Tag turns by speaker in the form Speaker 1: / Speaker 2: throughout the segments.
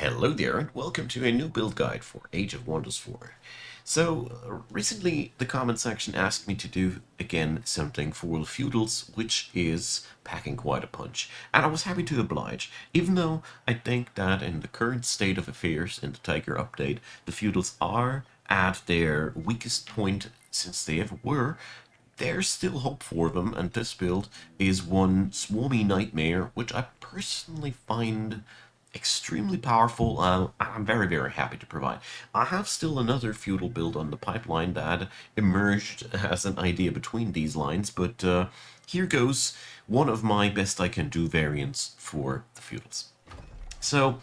Speaker 1: Hello there, and welcome to a new build guide for Age of Wonders 4. Recently the comment section asked me to do again something for the feudals, which is packing quite a punch. And I was happy to oblige, even though I think that in the current state of affairs in the Tiger update, the feudals are at their weakest point since they ever were. There's still hope for them, and this build is one swarmy nightmare, which I personally find extremely powerful. I'm very, very happy to provide. I have still another feudal build on the pipeline that emerged as an idea between these lines, but here goes one of my best I can do variants for the feudals. So,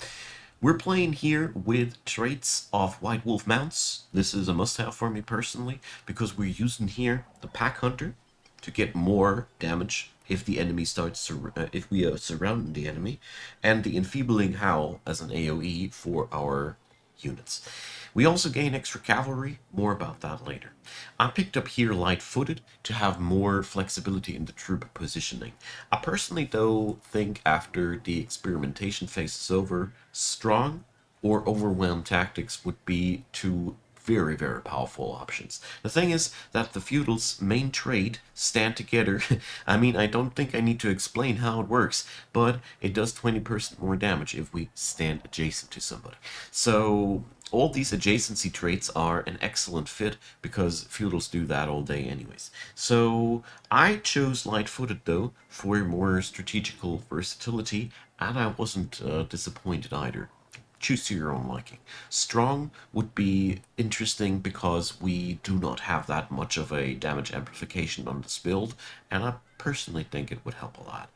Speaker 1: we're playing here with traits of White Wolf mounts. This is a must-have for me personally, because we're using here the Pack Hunter to get more damage if the enemy if we are surrounding the enemy, and the Enfeebling Howl as an AoE for our units. We also gain extra cavalry, more about that later. I picked up here light-footed to have more flexibility in the troop positioning. I personally though think after the experimentation phase is over, strong or overwhelmed tactics would be two very, very powerful options. The thing is that the feudals' main trait, stand together, I mean, I don't think I need to explain how it works, but it does 20% more damage if we stand adjacent to somebody. So all these adjacency traits are an excellent fit because feudals do that all day anyways. So I chose light-footed though for more strategical versatility, and I wasn't disappointed either. Choose to your own liking. Strong would be interesting because we do not have that much of a damage amplification on this build, and I personally think it would help a lot.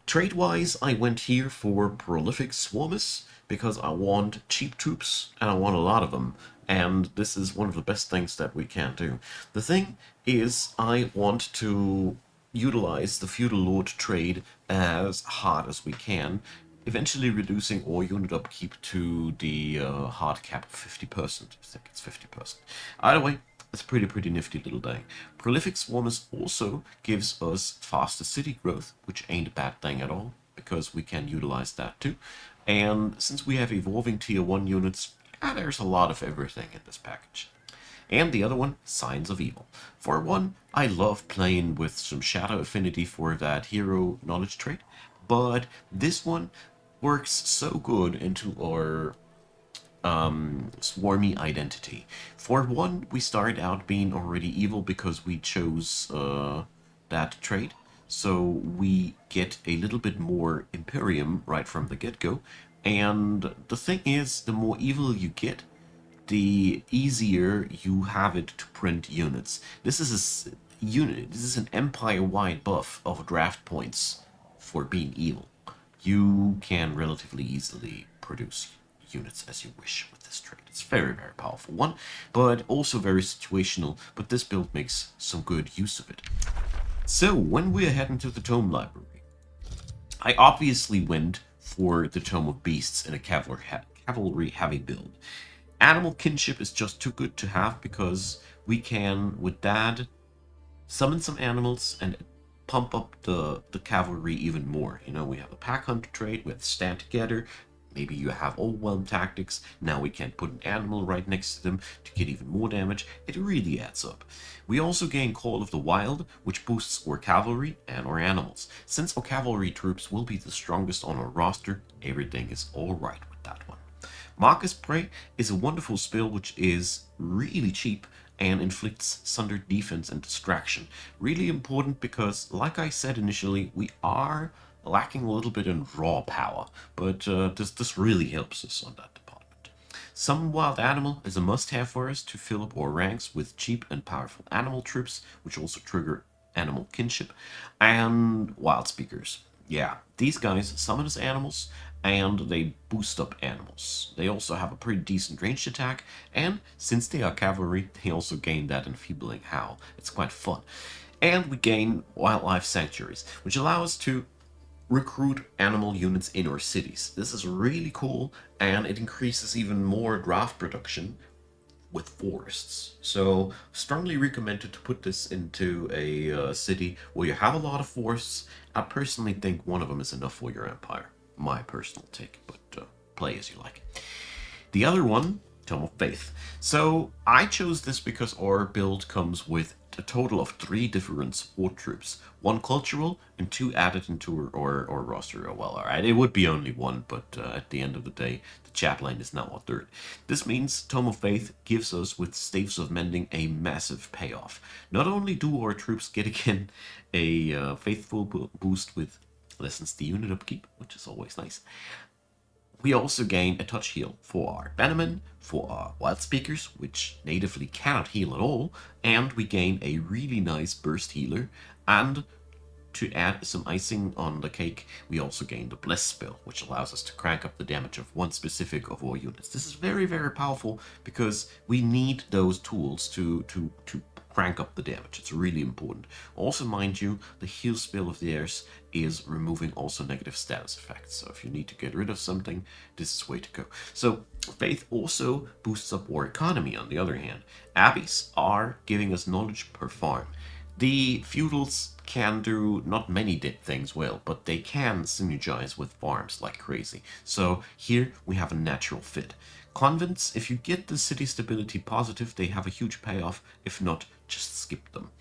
Speaker 1: Trade-wise, I went here for Prolific Swarmers because I want cheap troops and I want a lot of them, and this is one of the best things that we can do. The thing is, I want to utilize the Feudal Lord trade as hard as we can, eventually reducing all unit upkeep to the hard cap of 50%. I think it's 50%. Either way, it's a pretty nifty little thing. Prolific Swarmers also gives us faster city growth, which ain't a bad thing at all, because we can utilize that too. And since we have evolving tier 1 units, there's a lot of everything in this package. And the other one, Signs of Evil. For one, I love playing with some Shadow Affinity for that hero knowledge trait, but this one works so good into our swarmy identity. For one, we start out being already evil because we chose that trait, so we get a little bit more Imperium right from the get-go. And the thing is, the more evil you get, the easier you have it to print units. This is this is an empire-wide buff of draft points for being evil. You can relatively easily produce units as you wish with this trait. It's very, very powerful one, but also very situational, but this build makes some good use of it. So, when we're heading to the Tome Library, I obviously went for the Tome of Beasts in a cavalry heavy build. Animal kinship is just too good to have because we can, with that, summon some animals and pump up the cavalry even more. You know, we have a pack hunter trait, we have stand together, maybe you have overwhelm tactics, now we can put an animal right next to them to get even more damage. It really adds up. We also gain Call of the Wild, which boosts our cavalry and our animals. Since our cavalry troops will be the strongest on our roster, everything is alright with that one. Marcus Prey is a wonderful spell which is really cheap and inflicts sundered defense and distraction. Really important because, like I said initially, we are lacking a little bit in raw power, but this really helps us on that department. Some Wild Animal is a must-have for us to fill up our ranks with cheap and powerful animal troops, which also trigger animal kinship, and Wild Speakers. Yeah, these guys summon as animals, and they boost up animals. They also have a pretty decent ranged attack, and since they are cavalry, they also gain that enfeebling howl. It's quite fun. And we gain wildlife sanctuaries, which allow us to recruit animal units in our cities. This is really cool, and it increases even more draft production with forests. So strongly recommended to put this into a city where you have a lot of forests. I personally think one of them is enough for your empire. My personal take, but play as you like. The other one, Tome of Faith. So I chose this because our build comes with a total of 3 different support troops, 1 cultural and 2 added into our roster. Oh, well, alright, it would be only 1, but at the end of the day, the chaplain is now a third. This means Tome of Faith gives us, with Staves of Mending, a massive payoff. Not only do our troops get again a faithful boost with lessens the unit upkeep, which is always nice, we also gain a touch heal for our Bannermen, for our Wild Speakers, which natively cannot heal at all, and we gain a really nice burst healer, and to add some icing on the cake, we also gain the Bless spell, which allows us to crank up the damage of one specific of our units. This is very, very powerful because we need those tools to crank up the damage. It's really important. Also, mind you, the heal spell of theirs is removing also negative status effects. So if you need to get rid of something, this is the way to go. So Faith also boosts up our economy on the other hand. Abbeys are giving us knowledge per farm. The feudals can do not many things well, but they can synergize with farms like crazy. So here we have a natural fit. Convents, if you get the city stability positive, they have a huge payoff. If not, just skip them.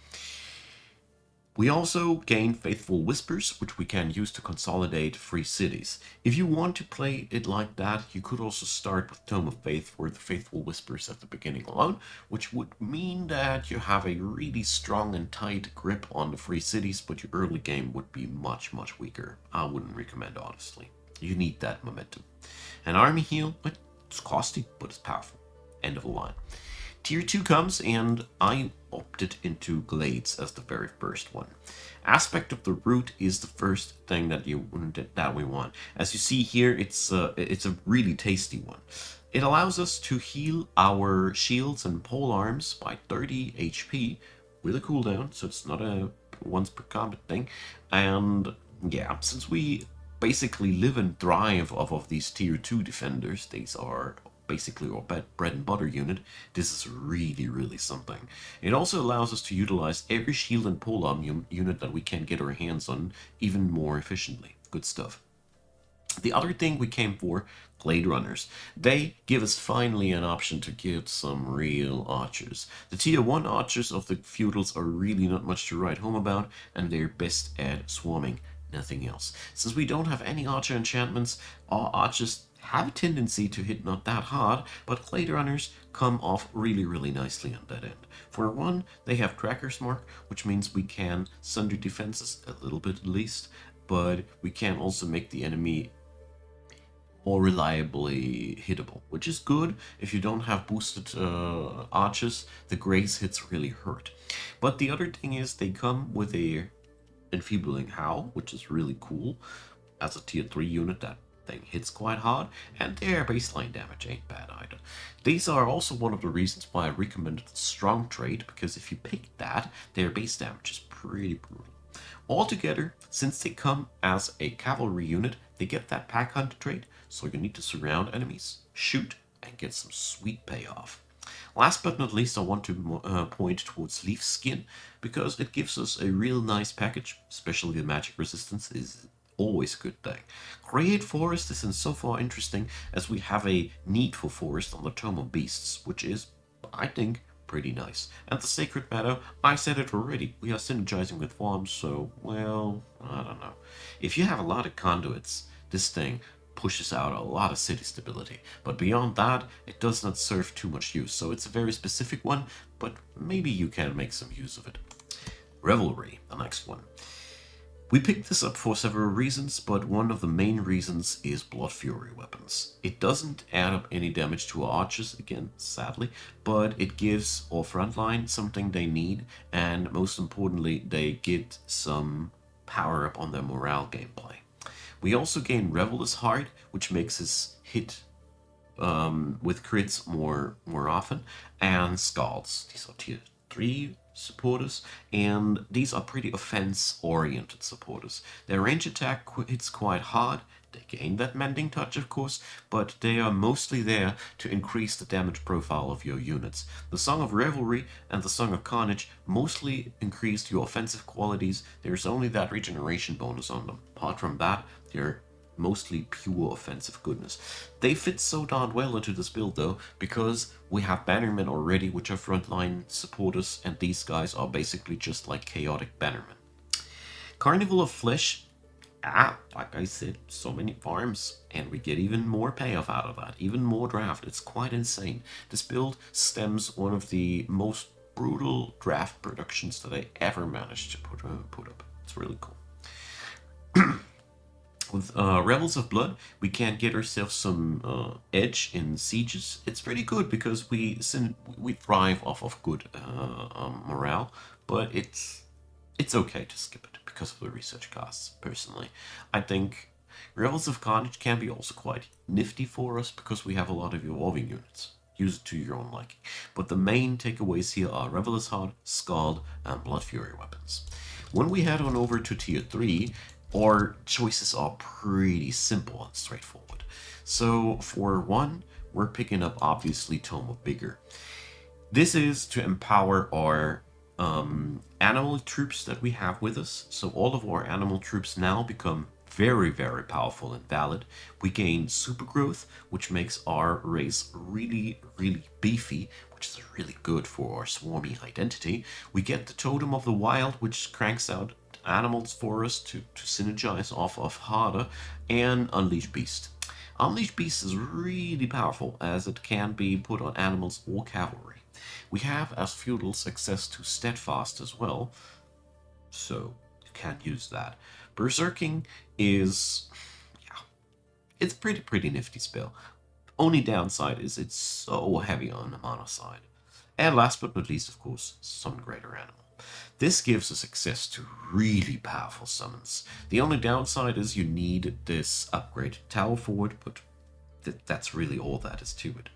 Speaker 1: We also gain Faithful Whispers, which we can use to consolidate free cities. If you want to play it like that, you could also start with Tome of Faith for the Faithful Whispers at the beginning alone, which would mean that you have a really strong and tight grip on the free cities, but your early game would be much, much weaker. I wouldn't recommend, honestly. You need that momentum. An army heal, it's costly, but it's powerful. End of the line. Tier 2 comes, and I opted into Glades as the very first one. Aspect of the Root is the first thing that we want. As you see here, it's a really tasty one. It allows us to heal our shields and pole arms by 30 HP with a cooldown, so it's not a once per combat thing. And yeah, since we basically live and thrive off of these tier 2 defenders, these are basically our bread and butter unit, this is really, really something. It also allows us to utilize every shield and polearm unit that we can get our hands on even more efficiently. Good stuff. The other thing we came for, Glade Runners. They give us finally an option to get some real archers. The tier 1 archers of the feudals are really not much to write home about, and they're best at swarming, nothing else. Since we don't have any archer enchantments, our archers have a tendency to hit not that hard, but Glade Runners come off really, really nicely on that end. For one, they have Tracker's Mark, which means we can sunder defenses a little bit at least, but we can also make the enemy more reliably hittable, which is good. If you don't have boosted archers, the grace hits really hurt. But the other thing is they come with a enfeebling howl, which is really cool. As a tier 3 unit, that thing hits quite hard, and their baseline damage ain't bad either. These are also one of the reasons why I recommended the strong trait, because if you pick that, their base damage is pretty brutal. Altogether, since they come as a cavalry unit, they get that pack hunter trait, so you need to surround enemies, shoot, and get some sweet payoff. Last but not least, I want to point towards Leaf Skin, because it gives us a real nice package, especially the magic resistance is always a good thing. Create Forest is in so far interesting as we have a need for forest on the Tome of Beasts, which is, I think, pretty nice. And the Sacred Meadow, I said it already, we are synergizing with farms, so, well, I don't know. If you have a lot of conduits, this thing pushes out a lot of city stability, but beyond that, it does not serve too much use, so it's a very specific one, but maybe you can make some use of it. Revelry, the next one. We picked this up for several reasons, but one of the main reasons is Blood Fury weapons. It doesn't add up any damage to our archers, again, sadly, but it gives our frontline something they need, and most importantly, they get some power up on their morale gameplay. We also gain Revelous Heart, which makes us hit with crits more often, and Scalds. These are tier 3 supporters, and these are pretty offense-oriented supporters. Their range attack hits quite hard. They gain that mending touch, of course, but they are mostly there to increase the damage profile of your units. The Song of Revelry and the Song of Carnage mostly increase your offensive qualities. There's only that regeneration bonus on them. Apart from that, they're mostly pure offensive goodness. They fit so darn well into this build though, because we have bannermen already, which are frontline supporters, and these guys are basically just like chaotic bannermen. Carnival of Flesh, like I said, so many farms, and we get even more payoff out of that, even more draft. It's quite insane. This build stems one of the most brutal draft productions that I ever managed to put up. It's really cool. With Rebels of Blood, we can get ourselves some edge in sieges. It's pretty good because we thrive off of good morale, but it's okay to skip it because of the research costs. Personally, I think Rebels of Carnage can be also quite nifty for us because we have a lot of evolving units. Use it to your own liking. But the main takeaways here are Revelous Heart, Scald, and Blood Fury weapons. When we head on over to tier 3, our choices are pretty simple and straightforward. So for 1, we're picking up obviously Tome of Vigor. This is to empower our animal troops that we have with us. So all of our animal troops now become very, very powerful and valid. We gain super growth, which makes our race really, really beefy, which is really good for our swarmy identity. We get the Totem of the Wild, which cranks out animals for us to synergize off of harder, and Unleash Beast. Unleash Beast is really powerful as it can be put on animals or cavalry. We have, as feudals, access to Steadfast as well, so you can use that. Berserking is, yeah, it's pretty nifty spell. Only downside is it's so heavy on the mana side. And last but not least, of course, Summon Greater Animal. This gives us access to really powerful summons. The only downside is you need this upgraded tower forward, but that's really all that is to it.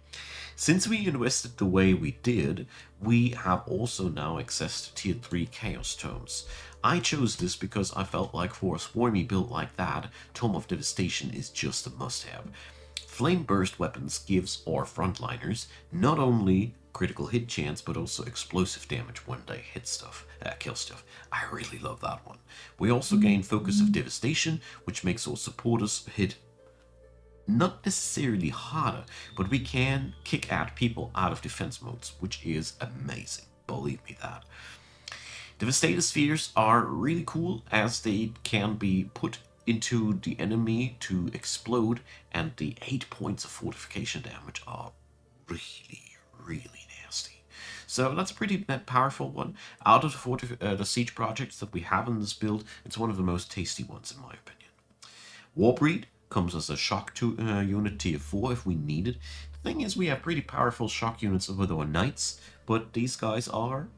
Speaker 1: Since we invested the way we did, we have also now access to tier 3 Chaos Tomes. I chose this because I felt like for a swarmy build like that, Tome of Devastation is just a must-have. Flame Burst weapons gives our frontliners not only critical hit chance, but also explosive damage when they kill stuff. I really love that one. We also gain Focus of Devastation, which makes our supporters hit not necessarily harder, but we can kick out people out of defense modes, which is amazing. Believe me that. Devastator spheres are really cool as they can be put into the enemy to explode, and the 8 points of fortification damage are really nasty. So that's a pretty powerful one. Out of the siege projects that we have in this build, it's one of the most tasty ones in my opinion. Warbreed comes as a shock unit tier 4 if we need it. The thing is, we have pretty powerful shock units with our knights, but these guys are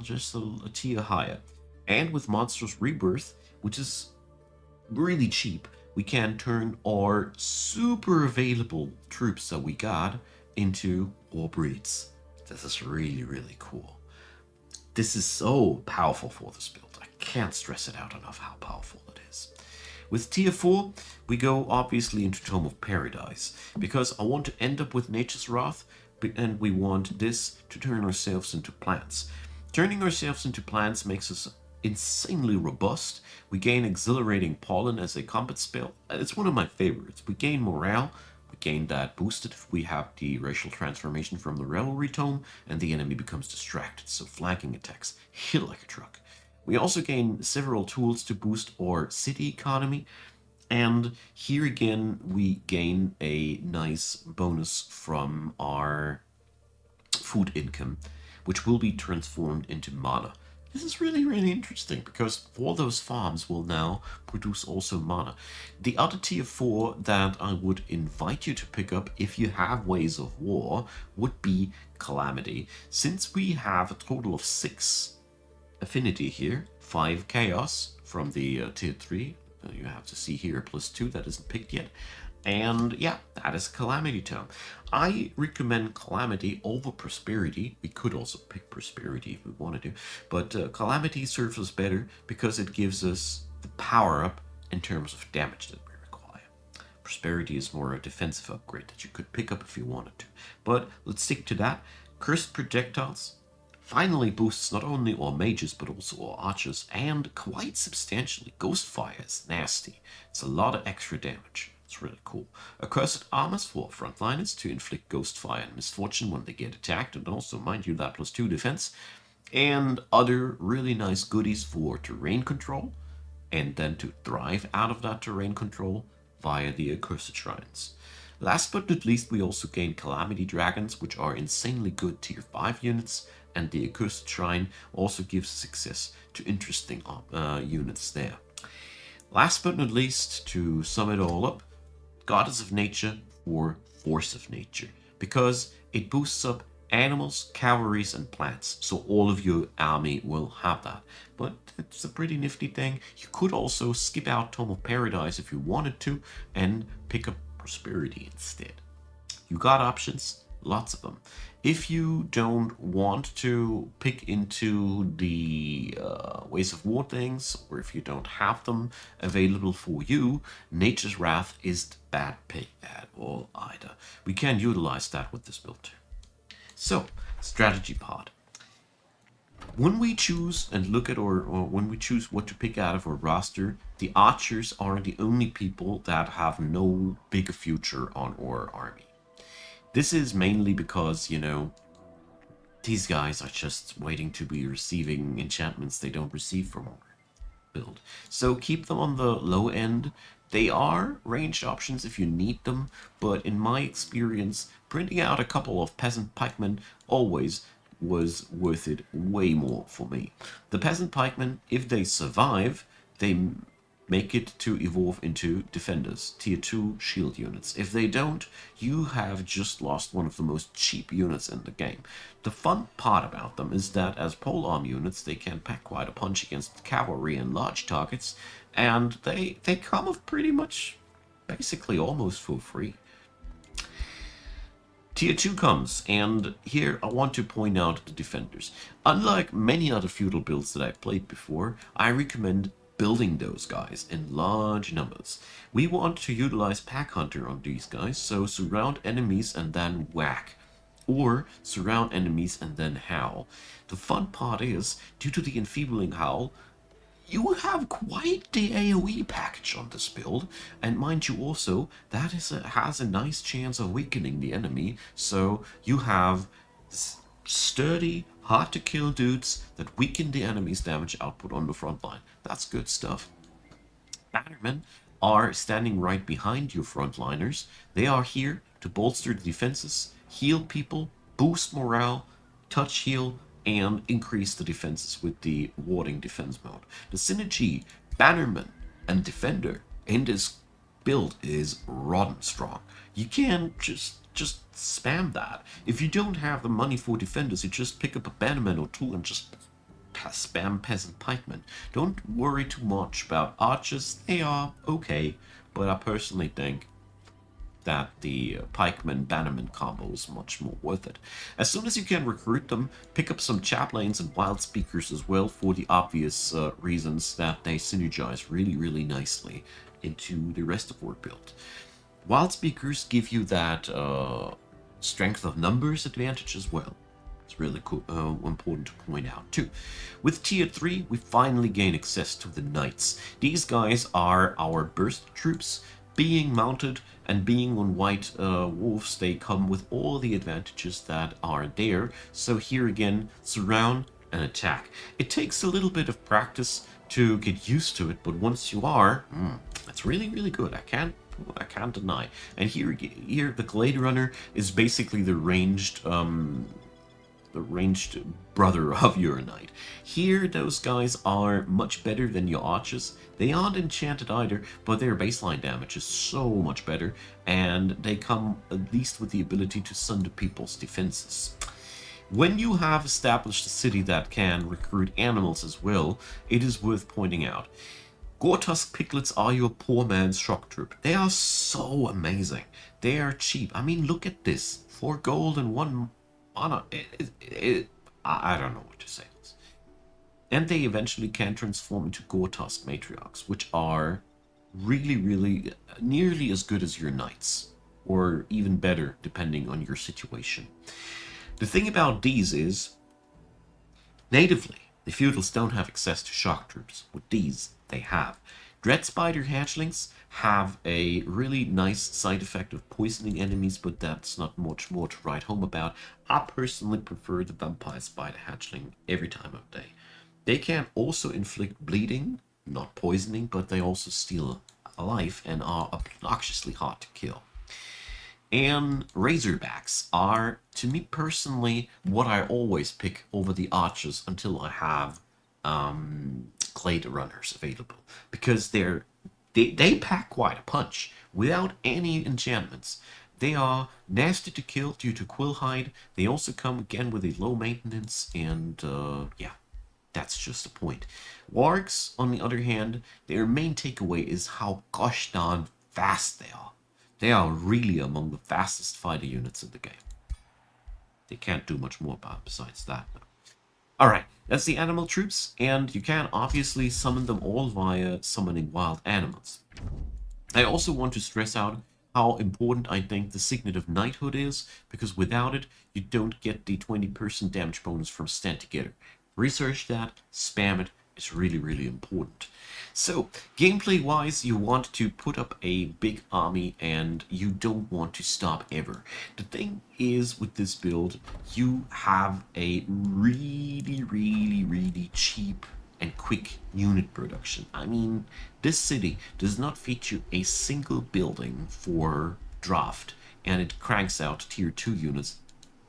Speaker 1: just a tier higher. And with Monstrous Rebirth, which is really cheap, we can turn our super available troops that we got into Warbreeds. This is really cool. This is so powerful for this build. I can't stress it out enough how powerful it is. With tier 4, we go obviously into Tome of Paradise, because I want to end up with Nature's Wrath, and we want this to turn ourselves into plants. Turning ourselves into plants makes us insanely robust. We gain Exhilarating Pollen as a combat spell. It's one of my favorites. We gain morale. We gain that boosted if we have the racial transformation from the Revelry Tome, and the enemy becomes distracted, so flanking attacks hit like a truck. We also gain several tools to boost our city economy, and here again we gain a nice bonus from our food income, which will be transformed into mana. This is really interesting because all those farms will now produce also mana. The other tier 4 that I would invite you to pick up if you have Ways of War would be Calamity. Since we have a total of 6 affinity here, 5 chaos from the tier 3, you have to see here +2, that isn't picked yet, and yeah, that is Calamity Tome. I recommend Calamity over Prosperity. We could also pick Prosperity if we wanted to, but Calamity serves us better because it gives us the power up in terms of damage that we require. Prosperity is more a defensive upgrade that you could pick up if you wanted to, but let's stick to that. Cursed Projectiles, finally boosts not only our mages but also our archers, and quite substantially. Ghost Fire is nasty. It's a lot of extra damage. It's really cool. Accursed Armors for frontliners to inflict Ghost Fire and Misfortune when they get attacked, and also, mind you, that +2 defense. And other really nice goodies for terrain control, and then to thrive out of that terrain control via the Accursed Shrines. Last but not least, we also gain Calamity Dragons, which are insanely good tier 5 units, and the Accursed Shrine also gives success to interesting units there. Last but not least, to sum it all up, Goddess of Nature or Force of Nature, because it boosts up animals, cavalries, and plants, so all of your army will have that. But it's a pretty nifty thing. You could also skip out Tome of Paradise if you wanted to, and pick up Prosperity instead. You got options, lots of them. If you don't want to pick into the Ways of War things, or if you don't have them available for you, Nature's Wrath isn't bad pick at all either. We can utilize that with this build too. So, strategy part. When we choose and look at or when we choose what to pick out of our roster, the archers are the only people that have no bigger future on our army. This is mainly because, these guys are just waiting to be receiving enchantments they don't receive from our build. So keep them on the low end. They are ranged options if you need them, but in my experience, printing out a couple of peasant pikemen always was worth it way more for me. The peasant pikemen, if they survive, they make it to evolve into defenders, tier 2 shield units. If they don't, you have just lost one of the most cheap units in the game. The fun part about them is that as polearm units, they can pack quite a punch against cavalry and large targets, and they come with pretty much, basically almost for free. Tier 2 comes, and here I want to point out the defenders. Unlike many other feudal builds that I've played before, I recommend building those guys in large numbers. We want to utilize Pack Hunter on these guys, so surround enemies and then whack. Or surround enemies and then howl. The fun part is, due to the enfeebling howl, you have quite the AoE package on this build, and mind you also, that has a nice chance of weakening the enemy, so you have sturdy, hard to kill dudes that weaken the enemy's damage output on the front line. That's good stuff. Bannermen are standing right behind your frontliners. They are here to bolster the defenses, heal people, boost morale, touch heal, and increase the defenses with the warding defense mode. The synergy Bannerman and Defender in this build is rotten strong. You can't just spam that. If you don't have the money for defenders, you just pick up a Bannerman or two and just spam peasant pikemen. Don't worry too much about archers. They are okay, but I personally think that the pikeman bannerman combo is much more worth it. As soon as you can recruit them, pick up some chaplains and wild speakers as well, for the obvious reasons that they synergize really nicely into the rest of our build. Wild speakers give you that strength of numbers advantage as well. It's really cool, important to point out too. With tier 3, we finally gain access to the knights. These guys are our burst troops. Being mounted and being on white wolves, they come with all the advantages that are there. So here again, surround and attack. It takes a little bit of practice to get used to it, but once you are, it's really good. I can't deny. And here the Glade Runner is basically the ranged brother of your knight. Here, those guys are much better than your archers. They aren't enchanted either, but their baseline damage is so much better, and they come at least with the ability to sunder people's defenses. When you have established a city that can recruit animals as well, it is worth pointing out. Gore-Tusk Piglets are your poor man's shock troop. They are so amazing. They are cheap. I mean, look at this. 4 gold and 1 mana. I don't know what to say. And they eventually can transform into Gore-Tusk Matriarchs, which are really nearly as good as your knights, or even better depending on your situation. The thing about these is Natively, the feudals don't have access to shock troops. With these, they have. Dread Spider hatchlings have a really nice side effect of poisoning enemies, but that's not much more to write home about. I personally prefer the Vampire Spider hatchling every time of day. They can also inflict bleeding, not poisoning, but they also steal a life and are obnoxiously hard to kill. And Razorbacks are, to me personally, what I always pick over the Archers until I have Glade Runners available. Because they pack quite a punch without any enchantments. They are nasty to kill due to Quill Hide. They also come again with a low maintenance, and yeah, that's just the point. Wargs, on the other hand, their main takeaway is how gosh darn fast they are. They are really among the fastest fighter units in the game. They can't do much more about besides that. Alright, that's the animal troops, and you can obviously summon them all via summoning wild animals. I also want to stress out how important I think the Signet of Knighthood is, because without it, you don't get the 20% damage bonus from Stand Together. Research that, spam it, it's really, really important. So, gameplay-wise, you want to put up a big army and you don't want to stop ever. The thing is, with this build, you have a really, really, really cheap and quick unit production. I mean, this city does not feature a single building for draft, and it cranks out tier 2 units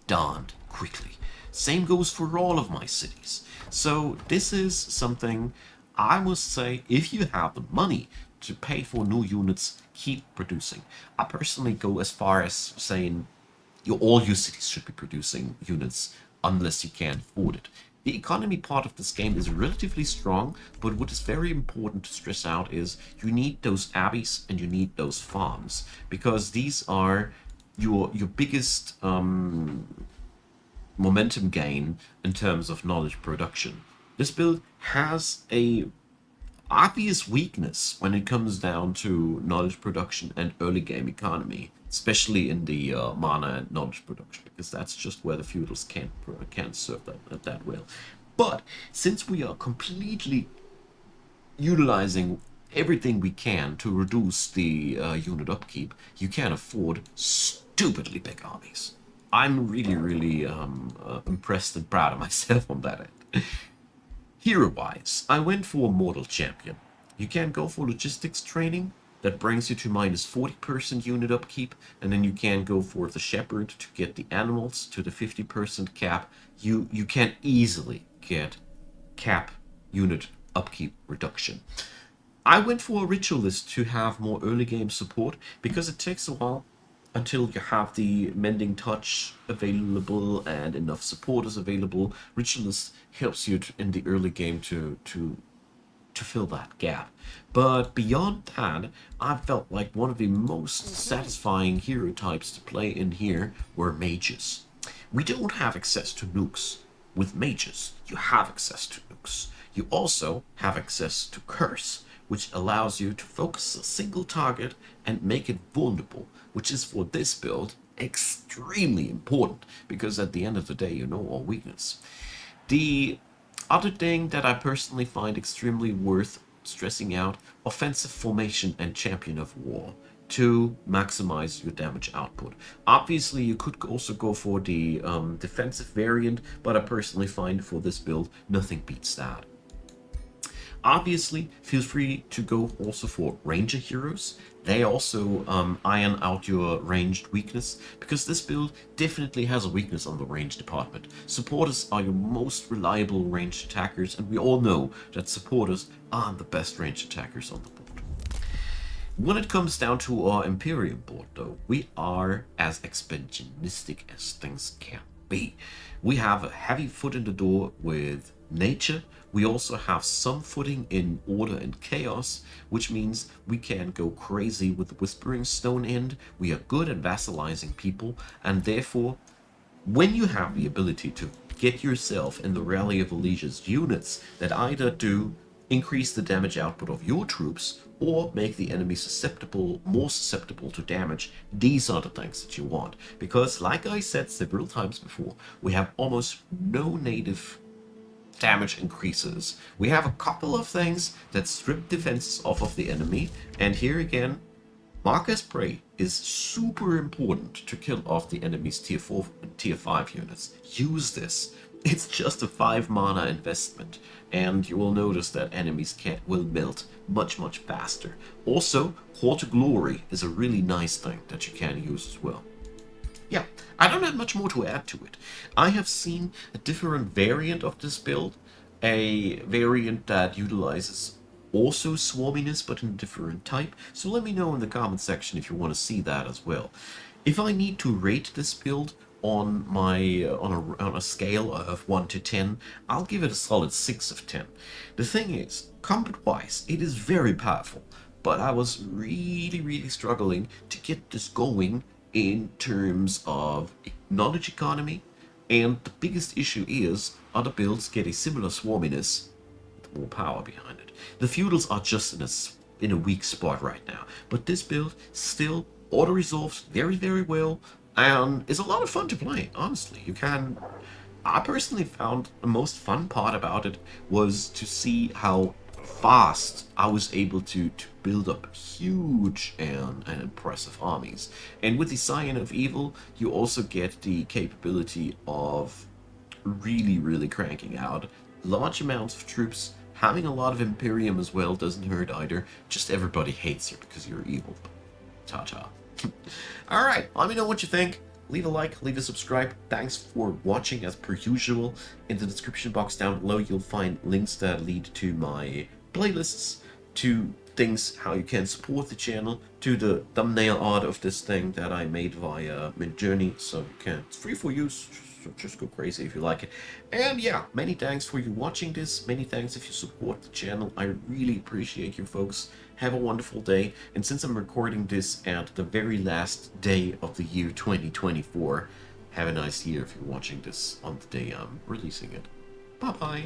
Speaker 1: darned quickly. Same goes for all of my cities. So this is something I must say, if you have the money to pay for new units, keep producing. I personally go as far as saying all your cities should be producing units unless you can afford it. The economy part of this game is relatively strong, but what is very important to stress out is you need those abbeys and you need those farms, because these are your biggest momentum gain in terms of knowledge production. This build has a obvious weakness when it comes down to knowledge production and early game economy, especially in the mana and knowledge production, because that's just where the feudals can't serve that well. But since we are completely utilizing everything we can to reduce the unit upkeep, you can afford stupidly big armies. I'm really, really impressed and proud of myself on that end. Hero-wise, I went for Mortal Champion. You can go for logistics training, that brings you to minus 40% unit upkeep, and then you can go for the Shepherd to get the animals to the 50% cap. You can easily get cap unit upkeep reduction. I went for a Ritualist to have more early game support, because it takes a while until you have the Mending Touch available and enough supporters available. Ritualist helps you in the early game to fill that gap. But beyond that, I felt like one of the most satisfying hero types to play in here were mages. We don't have access to nukes. With mages, you have access to nukes. You also have access to curse, which allows you to focus a single target and make it vulnerable, which is for this build extremely important, because at the end of the day, you know all weakness. The other thing that I personally find extremely worth stressing out: offensive formation and champion of war to maximize your damage output. Obviously, you could also go for the defensive variant, but I personally find for this build, nothing beats that. Obviously, feel free to go also for ranger heroes. They also iron out your ranged weakness, because this build definitely has a weakness on the range department. Supporters are your most reliable ranged attackers, and we all know that supporters aren't the best ranged attackers on the board. When it comes down to our Imperium board, though, we are as expansionistic as things can be. We have a heavy foot in the door with nature. We also have some footing in order and chaos, which means we can go crazy with the Whispering Stone end. We are good at vassalizing people, and therefore, when you have the ability to get yourself in the Rally of Alesia's units that either do increase the damage output of your troops or make the enemy more susceptible to damage, these are the things that you want. Because, like I said several times before, we have almost no native damage increases. We have a couple of things that strip defenses off of the enemy, and here again, Mark Prey is super important to kill off the enemy's tier 4 and tier 5 units. Use this. It's just a 5 mana investment, and you will notice that enemies will melt much faster. Also, Call to Glory is a really nice thing that you can use as well. Yeah, I don't have much more to add to it. I have seen a different variant of this build, a variant that utilizes also swarminess but in a different type, so let me know in the comment section if you want to see that as well. If I need to rate this build on my on a scale of 1 to 10, I'll give it a solid 6 of 10. The thing is, combat wise, it is very powerful, but I was really struggling to get this going in terms of knowledge economy, and the biggest issue is other builds get a similar swarminess with more power behind it. The feudals are just in a weak spot right now, but this build still auto-resolves very well, and is a lot of fun to play, honestly. I personally found the most fun part about it was to see how fast I was able to build up huge and impressive armies. And with the Scion of Evil, you also get the capability of really cranking out large amounts of troops. Having a lot of Imperium as well doesn't hurt either. Just everybody hates you because you're evil. Ta-ta. Alright, let me know what you think. Leave a like, leave a subscribe. Thanks for watching as per usual. In the description box down below you'll find links that lead to my playlists, to things how you can support the channel, to the thumbnail art of this thing that I made via Midjourney, so you can, it's free for use, so just go crazy if you like it. And yeah, many thanks for you watching this, many thanks if you support the channel, I really appreciate you folks. Have a wonderful day, and since I'm recording this at the very last day of the year 2024, have a nice year if you're watching this on the day I'm releasing it. Bye bye!